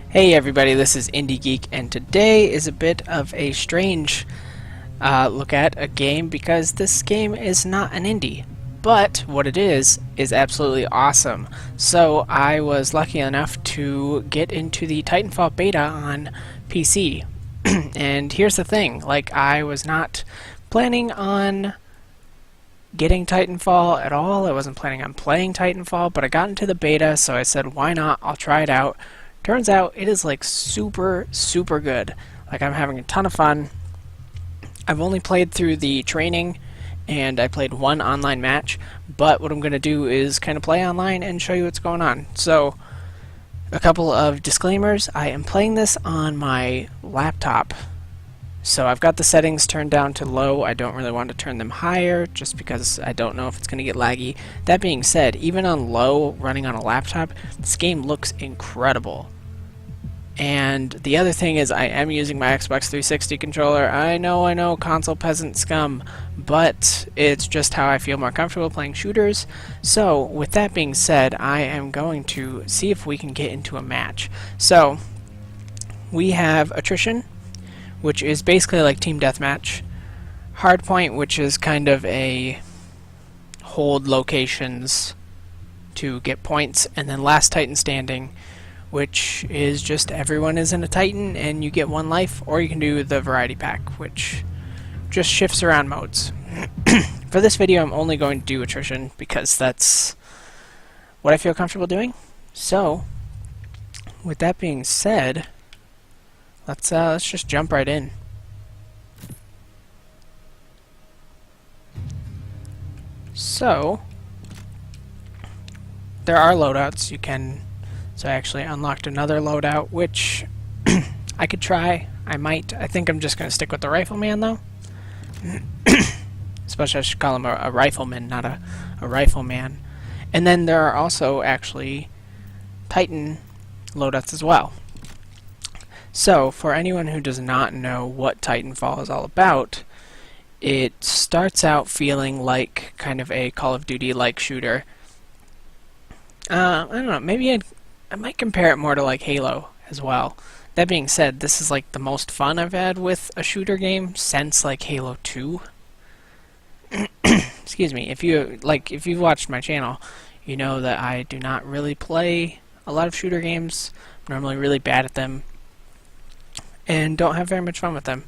Hey everybody, this is IndieGeek, and today is a bit of a strange look at a game because this game is not an indie. But what it is absolutely awesome. So I was lucky enough to get into the Titanfall beta on PC. And here's the thing, like I was not planning on getting Titanfall at all. I wasn't planning on playing Titanfall, but I got into the beta, so I said, why not? I'll try it out. Turns out it is like super good. Like I'm having a ton of fun. I've only played through the training and I played one online match, but what I'm going to do is kind of play online and show you what's going on. So a couple of disclaimers. I am playing this on my laptop. So I've got the settings turned down to low. I don't really want to turn them higher just because I don't know if it's going to get laggy. That being said, even on low, running on a laptop, this game looks incredible. And the other thing is I am using my Xbox 360 controller. I know, console peasant scum, but it's just how I feel more comfortable playing shooters. So with that being said, I am going to see if we can get into a match. So we have attrition, which is basically like team deathmatch. Hardpoint, which is kind of a hold locations to get points, and then last Titan standing, which is just everyone is in a Titan and you get one life, or you can do the variety pack, which just shifts around modes. For this video I'm only going to do attrition because that's what I feel comfortable doing. So with that being said, let's just jump right in. So there are loadouts you can. So I actually unlocked another loadout, which I could try. I might. I think I'm just going to stick with the rifleman, though. Especially I should call him a rifleman, not a rifleman. And then there are also actually Titan loadouts as well. So for anyone who does not know what Titanfall is all about, it starts out feeling like kind of a Call of Duty-like shooter. I don't know, maybe I might compare it more to like Halo as well. That being said, this is like the most fun I've had with a shooter game since like Halo 2. Excuse me. If you've watched my channel, you know that I do not really play a lot of shooter games. I'm normally really bad at them and don't have very much fun with them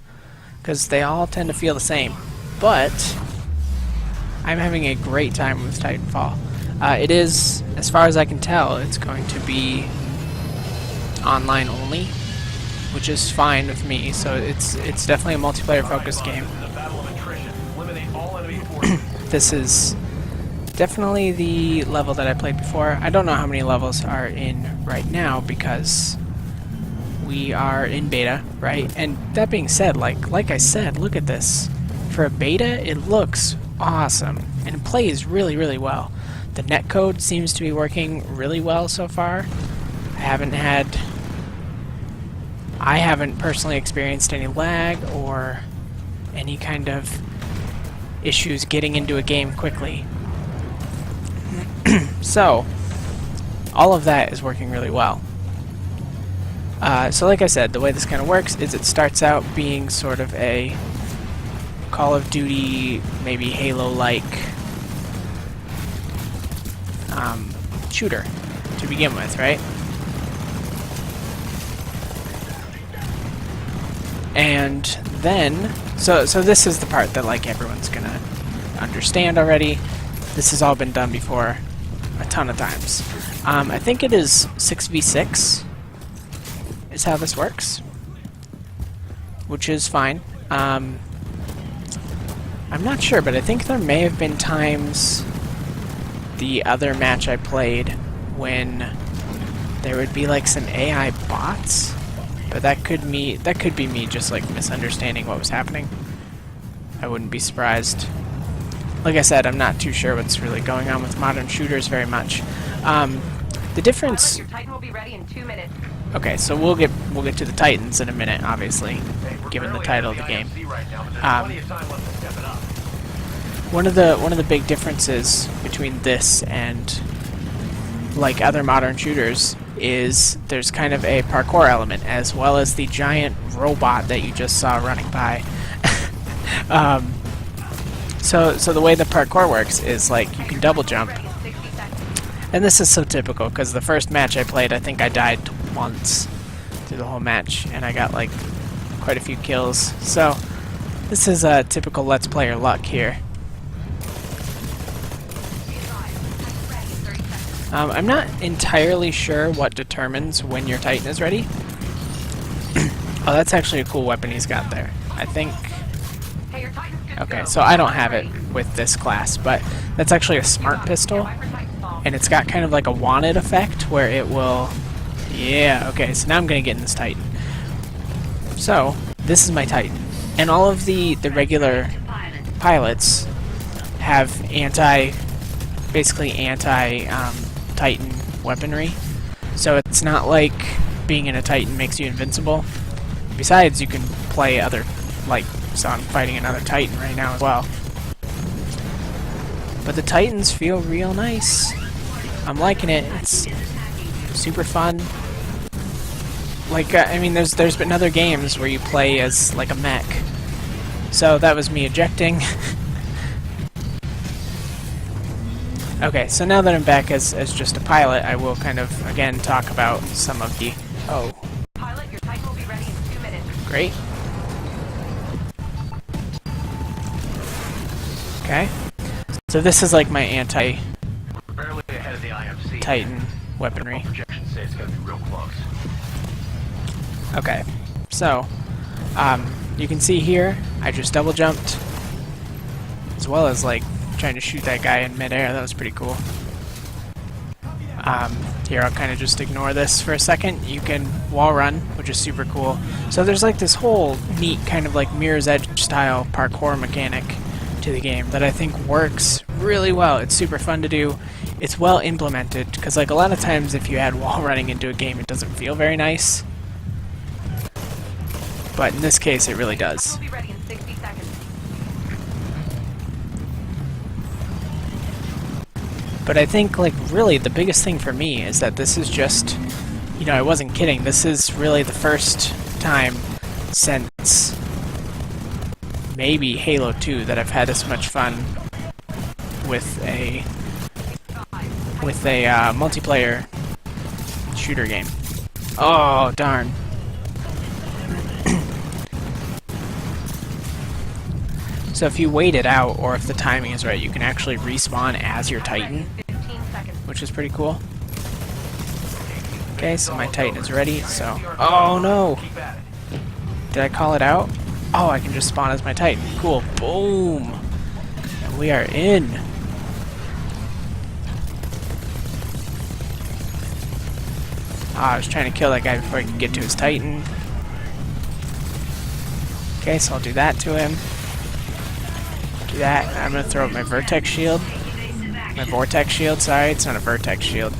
because they all tend to feel the same. But I'm having a great time with Titanfall. It is, as far as I can tell, it's going to be online only, which is fine with me. So it's definitely a multiplayer-focused game. This is definitely the level that I played before. I don't know how many levels are in right now because we are in beta, right? And that being said, like I said, look at this. For a beta, it looks awesome, and it plays really well. The netcode seems to be working really well so far. I haven't personally experienced any lag or any kind of issues getting into a game quickly. So all of that is working really well. So like I said, the way this kind of works is it starts out being sort of a Call of Duty, maybe Halo-like shooter to begin with, right? And then, so this is the part that like everyone's gonna understand already. This has all been done before a ton of times. I think it is 6v6 is how this works, which is fine. I'm not sure, but I think there may have been times the other match I played when there would be like some AI bots, but that could be me just like misunderstanding what was happening. I wouldn't be surprised. Like I said, I'm not too sure what's really going on with modern shooters very much. The difference. Your Titan will be ready in 2 minutes. Okay, so we'll get to the Titans in a minute, obviously, given the title of the game. One of the big differences between this and like other modern shooters is there's kind of a parkour element, as well as the giant robot that you just saw running by. So the way the parkour works is like you can double jump, and this is so typical because the first match I played, I think I died once through the whole match, and I got like quite a few kills. So this is a typical Let's Player luck here. I'm not entirely sure what determines when your Titan is ready. Oh, that's actually a cool weapon he's got there. I think... Okay, so I don't have it with this class, but that's actually a smart pistol, and it's got kind of like a wanted effect where it will... Yeah, okay, so now I'm going to get in this Titan. So, this is my Titan. And all of the regular pilots have basically anti-Titan weaponry. So it's not like being in a Titan makes you invincible. Besides, you can play other, so I'm fighting another Titan right now as well. But the Titans feel real nice. I'm liking it. It's super fun. I mean, there's been other games where you play as like a mech. So that was me ejecting. Okay, so now that I'm back as just a pilot, I will kind of again talk about some of the... Oh. Pilot, your Titan will be ready in 2 minutes. Great. Okay. So this is like my anti-Titan weaponry. Okay, so you can see here I just double jumped, as well as like trying to shoot that guy in midair. That was pretty cool. Here I'll kind of just ignore this for a second. You can wall run, which is super cool. So there's like this whole neat kind of like Mirror's Edge style parkour mechanic to the game that I think works really well. It's super fun to do. It's well implemented, because like a lot of times if you add wall running into a game, it doesn't feel very nice. But in this case, it really does. But I think, like, really the biggest thing for me is that this is just, you know, I wasn't kidding. This is really the first time since maybe Halo 2 that I've had this much fun with a multiplayer shooter game. Oh, darn. So if you wait it out, or if the timing is right, you can actually respawn as your Titan, which is pretty cool. Okay, so my Titan is ready, so... Oh no! Did I call it out? Oh, I can just spawn as my Titan. Cool. Boom! And we are in! I was trying to kill that guy before I could get to his Titan. Okay, so I'll do that to him. Do that. I'm gonna throw up my Vertex shield. My Vortex shield, sorry, it's not a Vertex shield.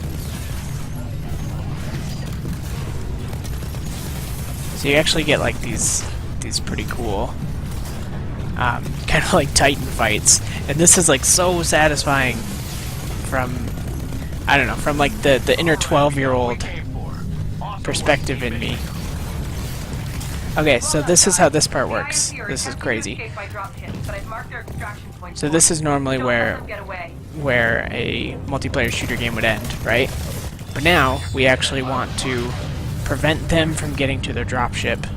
So you actually get like these pretty cool kind of like Titan fights. And this is like so satisfying from, I don't know, from like the inner 12-year-old perspective in me. Okay, so this is how this part works. This is crazy. So this is normally where a multiplayer shooter game would end, right? But now we actually want to prevent them from getting to their dropship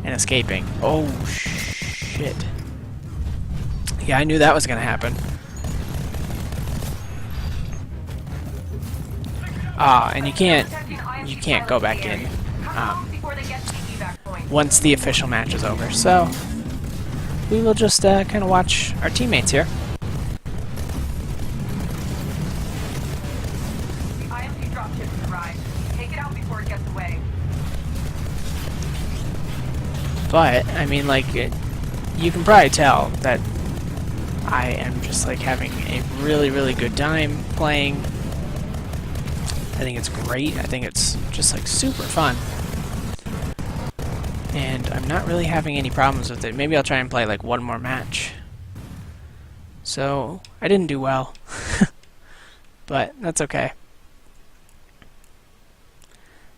and escaping. Oh shit. Yeah, I knew that was gonna happen. And you can't go back in once the official match is over. So we will just kind of watch our teammates here. The IMC dropship has arrived. Take it out before it gets away. But I mean, like, you can probably tell that I am just like having a really good time playing. I think it's great. I think it's just like super fun. And I'm not really having any problems with it. Maybe I'll try and play like one more match. So, I didn't do well. But that's okay.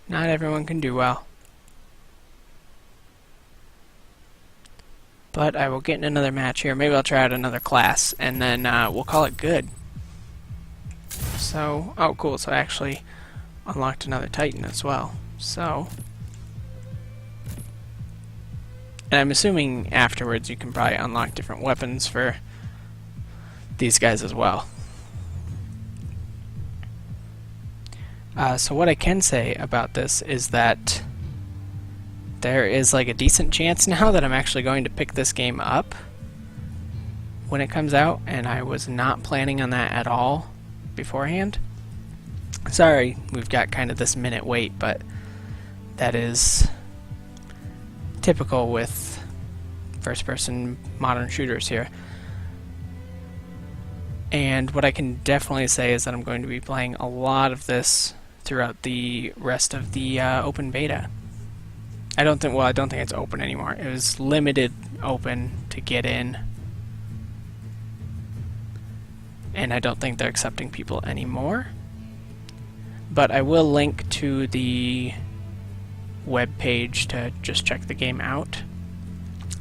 Not everyone can do well. But I will get in another match here. Maybe I'll try out another class, and then we'll call it good. So, oh cool, so I actually unlocked another Titan as well. So, and I'm assuming afterwards you can probably unlock different weapons for these guys as well. So what I can say about this is that there is like a decent chance now that I'm actually going to pick this game up when it comes out, and I was not planning on that at all beforehand. Sorry, we've got kind of this minute wait, but that is typical with first-person modern shooters here. And what I can definitely say is that I'm going to be playing a lot of this throughout the rest of the open beta. I don't think it's open anymore. It was limited open to get in, and I don't think they're accepting people anymore. But I will link to the web page to just check the game out.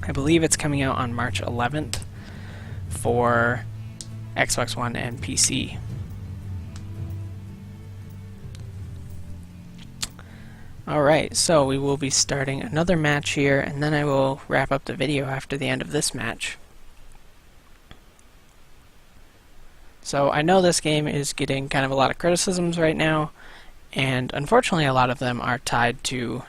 I believe it's coming out on March 11th for Xbox One and PC. Alright, so we will be starting another match here, and then I will wrap up the video after the end of this match. So I know this game is getting kind of a lot of criticisms right now, and unfortunately a lot of them are tied to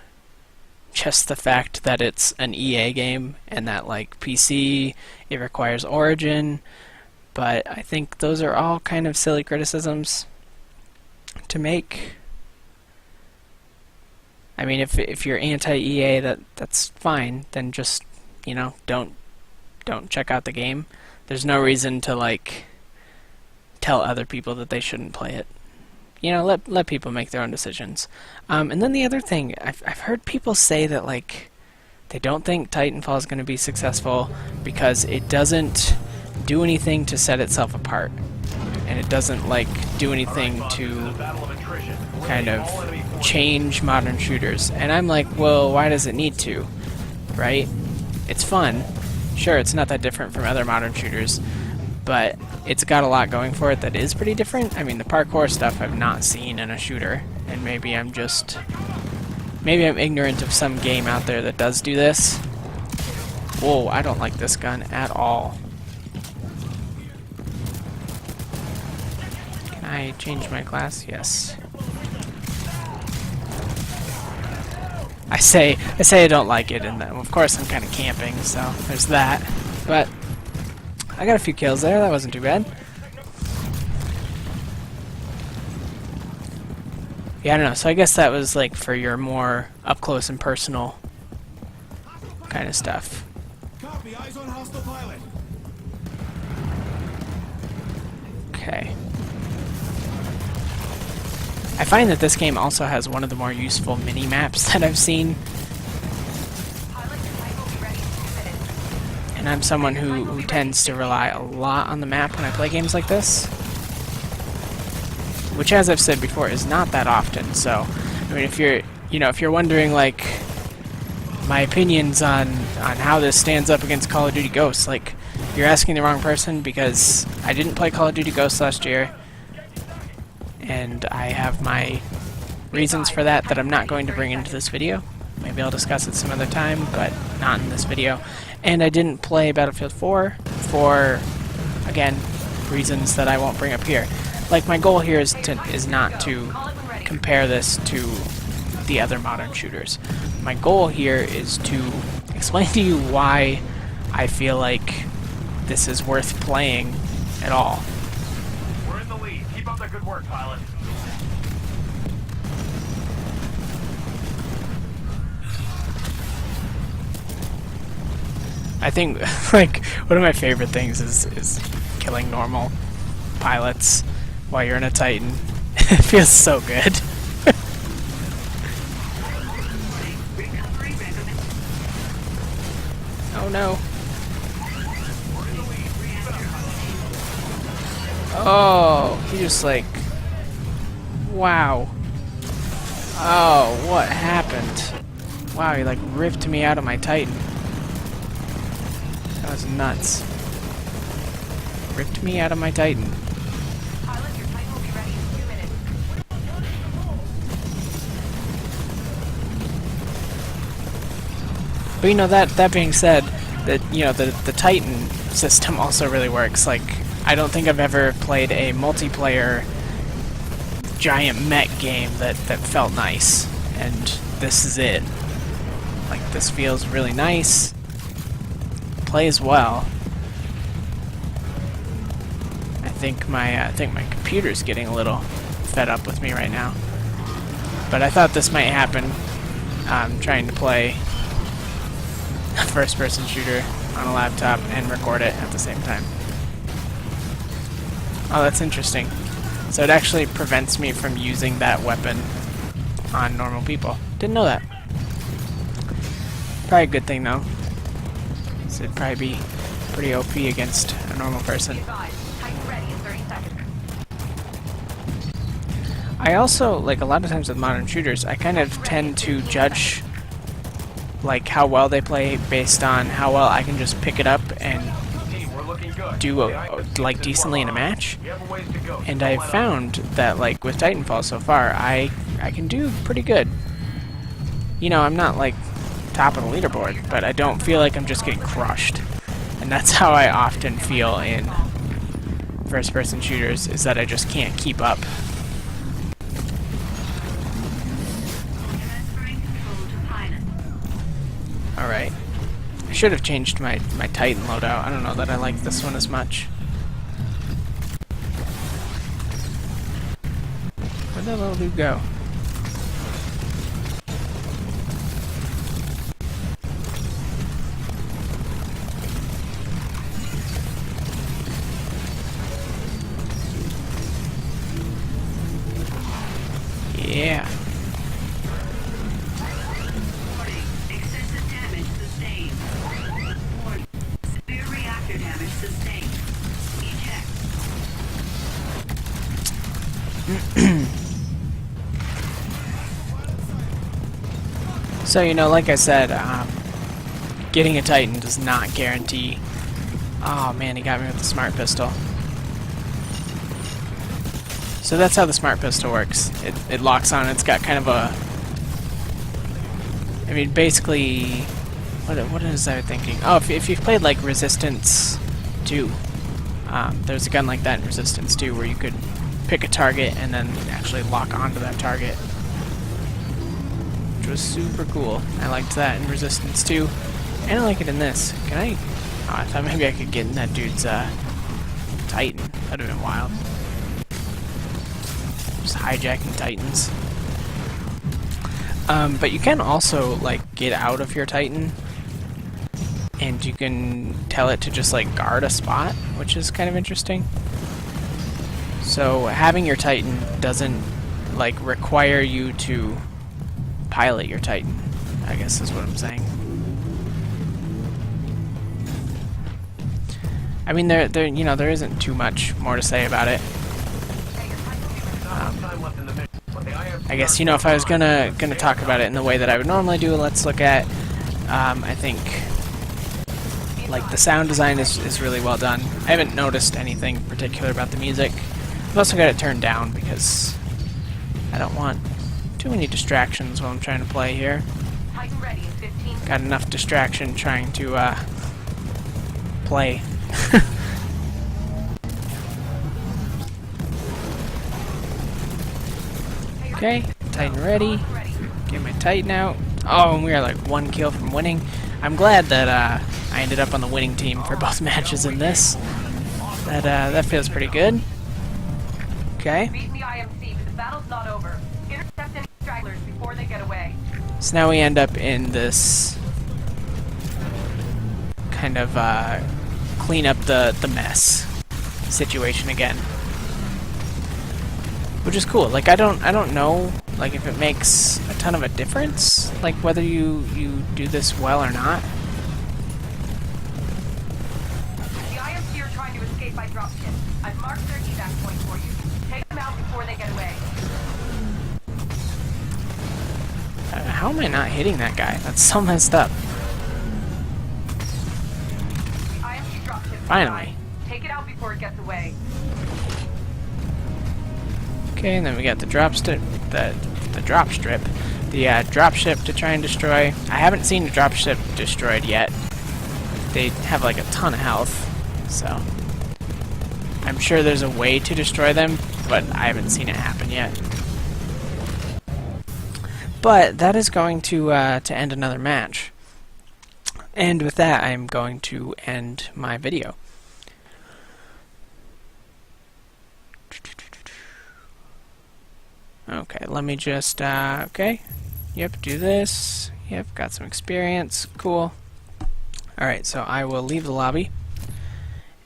just the fact that it's an EA game, and that like PC, it requires Origin, but I think those are all kind of silly criticisms to make. I mean, if you're anti-EA, that's fine. Then just, you know, don't check out the game. There's no reason to like tell other people that they shouldn't play it. You know, let people make their own decisions. And then the other thing, I've heard people say that like they don't think Titanfall is going to be successful because it doesn't do anything to set itself apart, and it doesn't like do anything to kind of change modern shooters. And I'm like, well, why does it need to, right? It's fun. Sure, it's not that different from other modern shooters, but it's got a lot going for it that is pretty different. I mean, the parkour stuff I've not seen in a shooter, and maybe I'm ignorant of some game out there that does do this. Whoa, I don't like this gun at all. Can I change my class? Yes. I say I don't like it, and of course I'm kind of camping, so there's that. But I got a few kills there. That wasn't too bad. Yeah, I don't know. So I guess that was like for your more up close and personal kind of stuff. Copy, eyes on hostile pilot. Okay. I find that this game also has one of the more useful mini-maps that I've seen. And I'm someone who tends to rely a lot on the map when I play games like this. Which, as I've said before, is not that often. So, I mean, if you're wondering, like, my opinions on how this stands up against Call of Duty Ghosts, like, you're asking the wrong person, because I didn't play Call of Duty Ghosts last year. And I have my reasons for that I'm not going to bring into this video. Maybe I'll discuss it some other time, but not in this video. And I didn't play Battlefield 4 for, again, reasons that I won't bring up here. Like, my goal here is not to compare this to the other modern shooters. My goal here is to explain to you why I feel like this is worth playing at all. We're in the lead. Keep up the good work, pilot. I think, like, one of my favorite things is killing normal pilots while you're in a Titan. It feels so good. Oh no. Oh, he just like, wow. Oh, what happened? Wow, he like ripped me out of my Titan. That was nuts. Ripped me out of my Titan. Pilot, your Titan will be ready in 2 minutes. But you know, that being said, that the Titan system also really works. Like, I don't think I've ever played a multiplayer giant mech game that felt nice, and this is it. Like, this feels really nice. Plays well. I think my computer's getting a little fed up with me right now. But I thought this might happen. I'm trying to play a first-person shooter on a laptop and record it at the same time. Oh, that's interesting. So it actually prevents me from using that weapon on normal people. Didn't know that. Probably a good thing, though. So it'd probably be pretty OP against a normal person. Titan ready in 30 seconds. I also, like, a lot of times with modern shooters, I kind of tend to judge like how well they play based on how well I can just pick it up and do like decently in a match. And I've found that, like, with Titanfall so far, I can do pretty good. You know, I'm not like top of the leaderboard, but I don't feel like I'm just getting crushed. And that's how I often feel in first-person shooters, is that I just can't keep up. Alright. I should have changed my Titan loadout. I don't know that I like this one as much. Where'd that little dude go? Yeah. Excessive damage sustained. Warning. Severe reactor damage sustained. Eject. So, you know, like I said, getting a Titan does not guarantee... Oh man, he got me with the smart pistol. So that's how the smart pistol works. It locks on. It's got kind of a... I mean, basically... What is I thinking? Oh, if you've played, like, Resistance 2, there's a gun like that in Resistance 2 where you could pick a target and then actually lock onto that target. Which was super cool. I liked that in Resistance 2. And I like it in this. Can I... Oh, I thought maybe I could get in that dude's, Titan. That'd have been wild. Just hijacking Titans. But you can also, like, get out of your Titan, and you can tell it to just, like, guard a spot, which is kind of interesting. So having your Titan doesn't, like, require you to pilot your Titan, I guess is what I'm saying. I mean, you know, there isn't too much more to say about it. I guess, you know, if I was gonna talk about it in the way that I would normally do, let's look at, I think, like, the sound design is really well done. I haven't noticed anything particular about the music. I've also got it turned down because I don't want too many distractions while I'm trying to play here. Titan ready in 15 Got enough distraction trying to, play. Okay, Titan ready. Get my Titan out. Oh, and we are like 1 kill from winning. I'm glad that I ended up on the winning team for both matches in this. That feels pretty good. Okay. Beat the IMC, but the battle's not over. Intercept any stragglers before they get away. So now we end up in this kind of clean up the mess situation again, which is cool. Like, I don't know, like, if it makes a ton of a difference, like whether you do this well or not. The IMC are trying to escape by dropship. I've marked their evac point for you. Take them out before they get away. How am I not hitting that guy? That's so messed up. The IMC dropship. Finally. Take it out before it gets away. Okay, and then we got the drop strip, the drop strip, the drop ship to try and destroy. I haven't seen the drop ship destroyed yet. They have like a ton of health, so I'm sure there's a way to destroy them, but I haven't seen it happen yet. But that is going to end another match, and with that, I'm going to end my video. Okay, let me just, okay. Yep, do this. Yep, got some experience. Cool. Alright, so I will leave the lobby.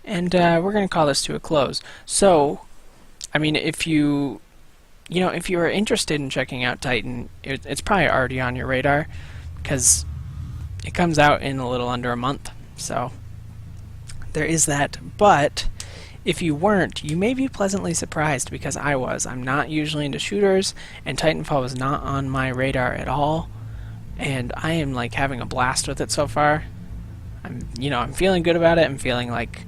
And we're going to call this to a close. So, I mean, if you are interested in checking out Titan, it's probably already on your radar, because it comes out in a little under a month. So, there is that. But if you weren't, you may be pleasantly surprised, because I was. I'm not usually into shooters, and Titanfall was not on my radar at all, and I am like having a blast with it so far. I'm feeling good about it. I'm feeling like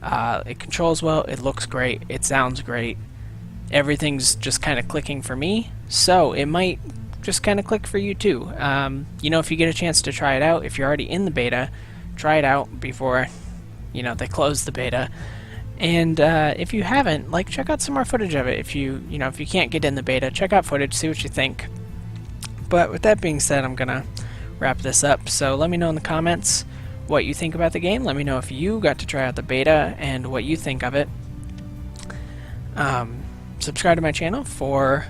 it controls well, it looks great, it sounds great. Everything's just kind of clicking for me, so it might just kind of click for you too. If you get a chance to try it out, if you're already in the beta, try it out before they close the beta. And if you haven't, check out some more footage of it. If you can't get in the beta, check out footage, see what you think. But with that being said, I'm gonna wrap this up. So let me know in the comments what you think about the game. Let me know if you got to try out the beta and what you think of it. Subscribe to my channel for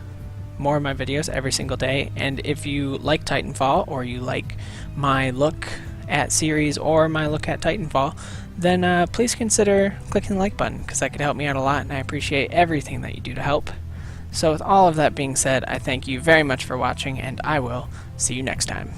more of my videos every single day. And if you like Titanfall, or you like my look at series or my look at Titanfall, then please consider clicking the like button, because that could help me out a lot, and I appreciate everything that you do to help. So with all of that being said, I thank you very much for watching, and I will see you next time.